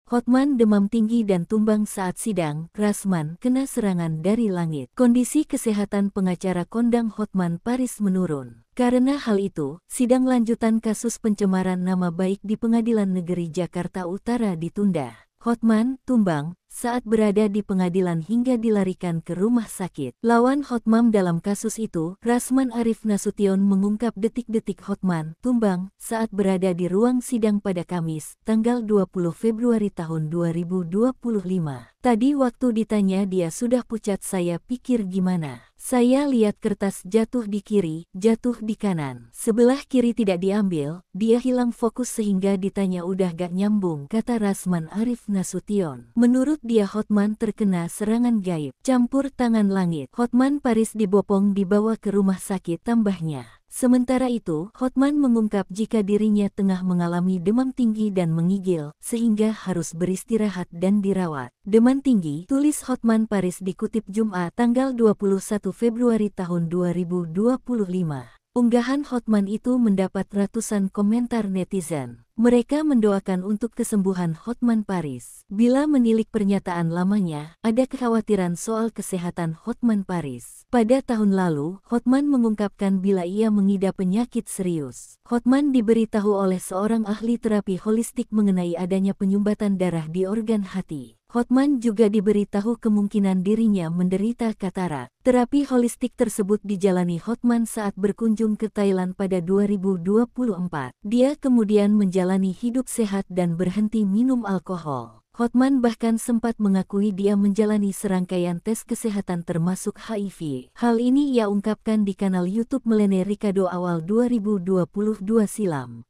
Hotman demam tinggi dan tumbang saat sidang, Rasman kena serangan dari langit. Kondisi kesehatan pengacara kondang Hotman Paris menurun. Karena hal itu, sidang lanjutan kasus pencemaran nama baik di Pengadilan Negeri Jakarta Utara ditunda. Hotman tumbang saat berada di pengadilan hingga dilarikan ke rumah sakit. Lawan Hotman dalam kasus itu, Rasman Arif Nasution mengungkap detik-detik Hotman tumbang saat berada di ruang sidang pada Kamis, tanggal 20 Februari tahun 2025. Tadi waktu ditanya dia sudah pucat, saya pikir gimana. Saya lihat kertas jatuh di kiri, jatuh di kanan. Sebelah kiri tidak diambil, dia hilang fokus sehingga ditanya udah gak nyambung, kata Rasman Arif Nasution. Menurut dia Hotman terkena serangan gaib, campur tangan langit. Hotman Paris dibopong dibawa ke rumah sakit, tambahnya. Sementara itu, Hotman mengungkap jika dirinya tengah mengalami demam tinggi dan menggigil, sehingga harus beristirahat dan dirawat. Demam tinggi, tulis Hotman Paris dikutip Jumat tanggal 21 Februari tahun 2025. Unggahan Hotman itu mendapat ratusan komentar netizen. Mereka mendoakan untuk kesembuhan Hotman Paris. Bila menilik pernyataan lamanya, ada kekhawatiran soal kesehatan Hotman Paris. Pada tahun lalu, Hotman mengungkapkan bila ia mengidap penyakit serius. Hotman diberitahu oleh seorang ahli terapi holistik mengenai adanya penyumbatan darah di organ hati. Hotman juga diberitahu kemungkinan dirinya menderita katarak. Terapi holistik tersebut dijalani Hotman saat berkunjung ke Thailand pada 2024. Dia kemudian menjalani hidup sehat dan berhenti minum alkohol. Hotman bahkan sempat mengakui dia menjalani serangkaian tes kesehatan termasuk HIV. Hal ini ia ungkapkan di kanal YouTube Melene Ricardo awal 2022 silam.